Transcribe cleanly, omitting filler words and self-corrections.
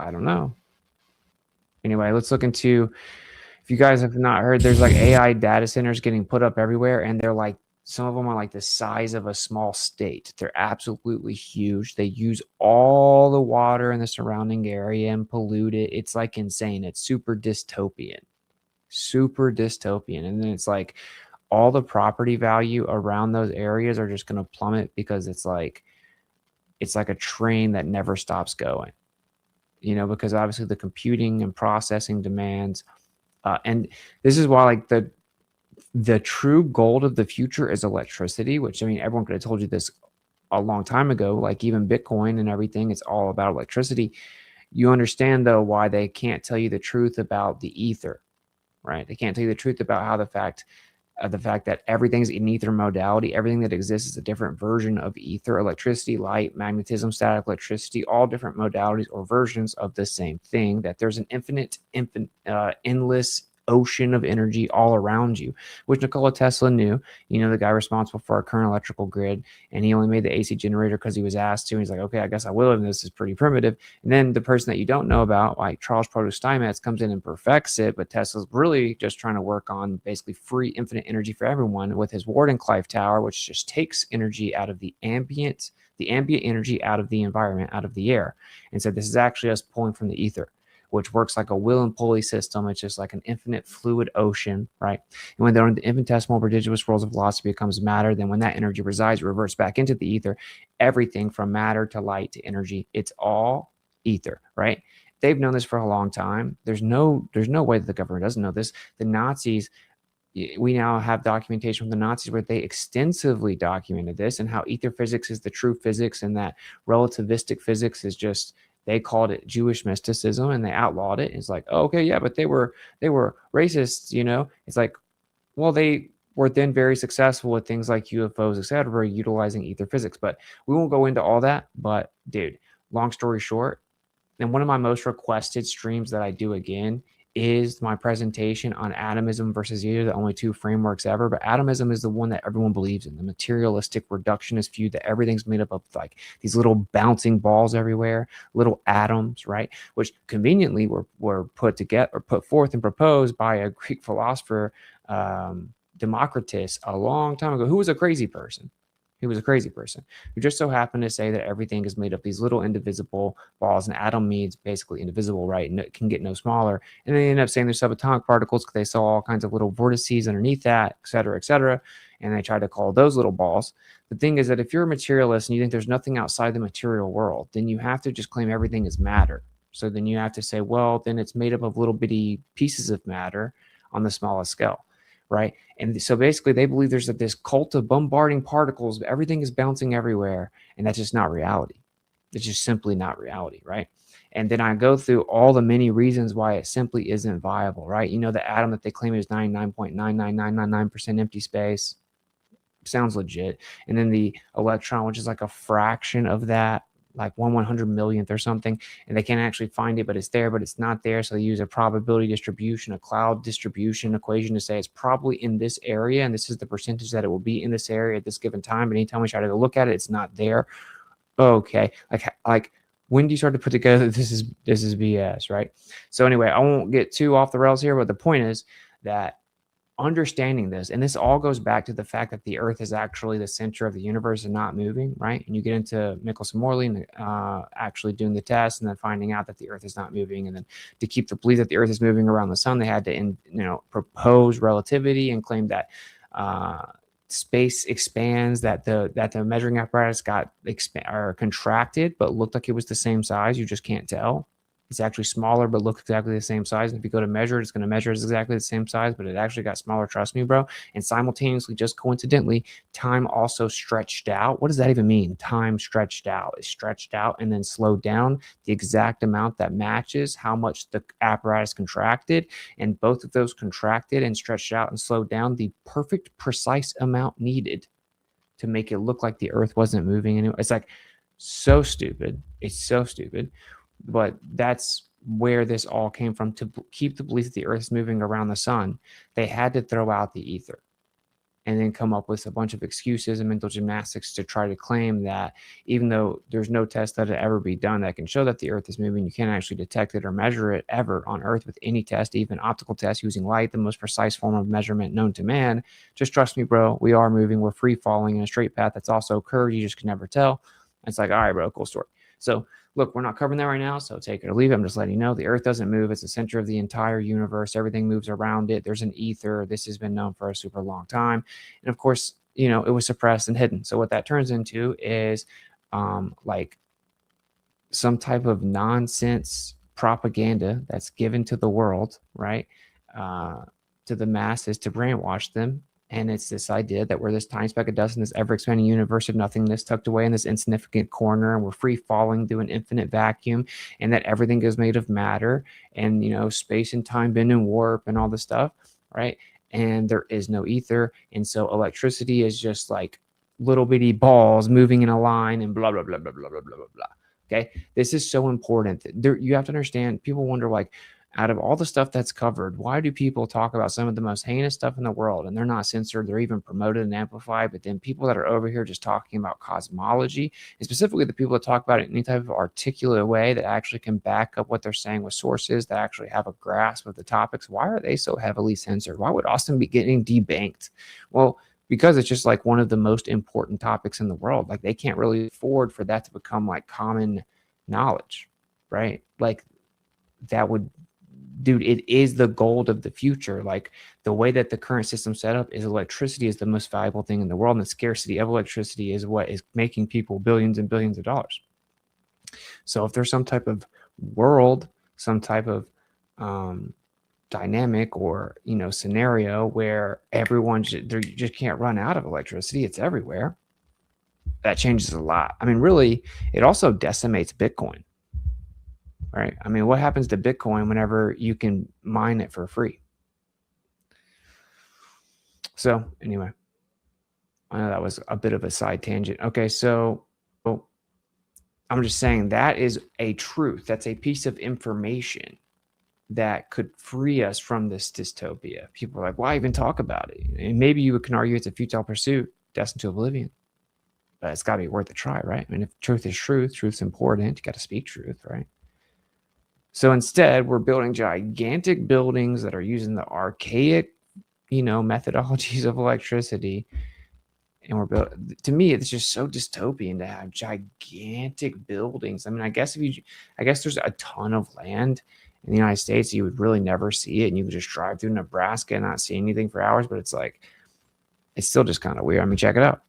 I don't know. Anyway, let's look into, if you guys have not heard, there's like AI data centers getting put up everywhere, and they're like, some of them are like the size of a small state. They're absolutely huge. They use all the water in the surrounding area and pollute it. It's like insane. It's super dystopian. Super dystopian. And then it's like all the property value around those areas are just going to plummet because it's like a train that never stops going. You know, because obviously the computing and processing demands, and this is why like the true gold of the future is electricity, which I mean everyone could have told you this a long time ago. Like even Bitcoin and everything, it's all about electricity. You understand though why they can't tell you the truth about the ether, right? They can't tell you the truth about how the fact that everything's in ether modality. Everything that exists is a different version of ether, electricity, light, magnetism, static electricity, all different modalities or versions of the same thing. That there's an endless ocean of energy all around you, which Nikola Tesla knew. You know, the guy responsible for our current electrical grid, and he only made the AC generator because he was asked to. And he's like, okay, I guess I will, and this is pretty primitive. And then the person that you don't know about, like Charles Proto Steinmetz, comes in and perfects it, but Tesla's really just trying to work on basically free infinite energy for everyone with his Wardenclyffe tower, which just takes energy out of the ambient energy out of the environment, out of the air. And so this is actually us pulling from the ether, which works like a will and pulley system. It's just like an infinite fluid ocean, right? And when they're in the infinitesimal prodigious worlds of velocity becomes matter, then when that energy resides, it reverts back into the ether. Everything from matter to light to energy, it's all ether, right? They've known this for a long time. There's no way that the government doesn't know this. The Nazis, we now have documentation from the Nazis where they extensively documented this and how ether physics is the true physics, and that relativistic physics is just, they called it Jewish mysticism and they outlawed it. It's like, oh, okay, yeah, but they were racists, you know. It's like, well, they were then very successful with things like UFOs, etc., utilizing ether physics. But we won't go into all that. But dude, long story short, and one of my most requested streams that I do again is my presentation on atomism versus ether, the only two frameworks ever. But atomism is the one that everyone believes in, the materialistic reductionist view that everything's made up of like these little bouncing balls everywhere, little atoms, right? Which conveniently were put together or put forth and proposed by a Greek philosopher, Democritus, a long time ago, who was a crazy person. He was a crazy person who just so happened to say that everything is made of these little indivisible balls, and atom means basically indivisible, right? And it can get no smaller. And they end up saying they're subatomic particles because they saw all kinds of little vortices underneath that, et cetera, et cetera. And they try to call those little balls. The thing is that if you're a materialist and you think there's nothing outside the material world, then you have to just claim everything is matter. So then you have to say, well, then it's made up of little bitty pieces of matter on the smallest scale, right? And so basically they believe there's this cult of bombarding particles, everything is bouncing everywhere, and that's just not reality. It's just simply not reality, right? And then I go through all the many reasons why it simply isn't viable, right? You know, the atom that they claim is 99.99999% empty space sounds legit. And then the electron, which is like a fraction of that, like 1/100 millionth or something, and they can't actually find it, but it's there, but it's not there. So they use a probability distribution, a cloud distribution equation to say it's probably in this area, and this is the percentage that it will be in this area at this given time. But anytime we try to go look at it, it's not there. Okay, like when do you start to put together this is BS, right? So anyway, I won't get too off the rails here, but the point is that understanding this, and this all goes back to the fact that the earth is actually the center of the universe and not moving, right? And you get into Michelson Morley and actually doing the test and then finding out that the earth is not moving. And then to keep the belief that the earth is moving around the sun, they had to propose relativity and claim that space expands, that the measuring apparatus got contracted but looked like it was the same size. You just can't tell. It's actually smaller, but looks exactly the same size. And if you go to measure it, it's going to measure as exactly the same size, but it actually got smaller. Trust me, bro. And simultaneously, just coincidentally, time also stretched out. What does that even mean? Time stretched out. It's stretched out and then slowed down the exact amount that matches how much the apparatus contracted. And both of those contracted and stretched out and slowed down the perfect, precise amount needed to make it look like the earth wasn't moving anymore. It's like so stupid. It's so stupid. But that's where this all came from. To keep the belief that the earth is moving around the sun, they had to throw out the ether. and then come up with a bunch of excuses and mental gymnastics to try to claim that even though there's no test that ever be done that can show that the Earth is moving, you can't actually detect it or measure it ever on Earth with any test, even optical tests using light, the most precise form of measurement known to man. Just trust me, bro. We are moving. We're free falling in a straight path that's also curved. You just can never tell. It's like, all right, bro, cool story. So look, we're not covering that right now, so take it or leave it. I'm just letting you know the Earth doesn't move. It's the center of the entire universe. Everything moves around it. There's an ether. This has been known for a super long time. And of course, you know, it was suppressed and hidden. So what that turns into is like some type of nonsense propaganda that's given to the world, right? To the masses to brainwash them. And it's this idea that we're this tiny speck of dust in this ever expanding universe of nothingness tucked away in this insignificant corner, and we're free falling through an infinite vacuum, and that everything is made of matter and, you know, space and time bend and warp and all this stuff, right? And there is no ether. And so electricity is just like little bitty balls moving in a line and blah, blah, blah, blah, blah, blah, blah, blah, blah. Okay. This is so important. There, you have to understand, people wonder, like, out of all the stuff that's covered, why do people talk about some of the most heinous stuff in the world and they're not censored? They're even promoted and amplified. But then people that are over here just talking about cosmology, and specifically the people that talk about it in any type of articulate way that actually can back up what they're saying with sources that actually have a grasp of the topics, why are they so heavily censored? Why would Austin be getting debanked? Well, because it's just like one of the most important topics in the world. Like, they can't really afford for that to become like common knowledge, right? Like, that would, dude, it is the gold of the future. Like, the way that the current system set up is electricity is the most valuable thing in the world, and the scarcity of electricity is what is making people billions and billions of dollars. So if there's some type of world, some type of dynamic or, you know, scenario where everyone just can't run out of electricity, it's everywhere, that changes a lot. I mean, really, it also decimates Bitcoin. Right? I mean, what happens to Bitcoin whenever you can mine it for free? So anyway, I know that was a bit of a side tangent. Okay, so I'm just saying that is a truth. That's a piece of information that could free us from this dystopia. People are like, why even talk about it? And maybe you can argue it's a futile pursuit, destined to oblivion. But it's got to be worth a try, right? I mean, if truth is truth, truth's important. You got to speak truth, right? So instead, we're building gigantic buildings that are using the archaic, you know, methodologies of electricity. And we're built, to me, it's just so dystopian to have gigantic buildings. I mean, I guess there's a ton of land in the United States, you would really never see it. And you could just drive through Nebraska and not see anything for hours. But it's like, it's still just kind of weird. I mean, check it out.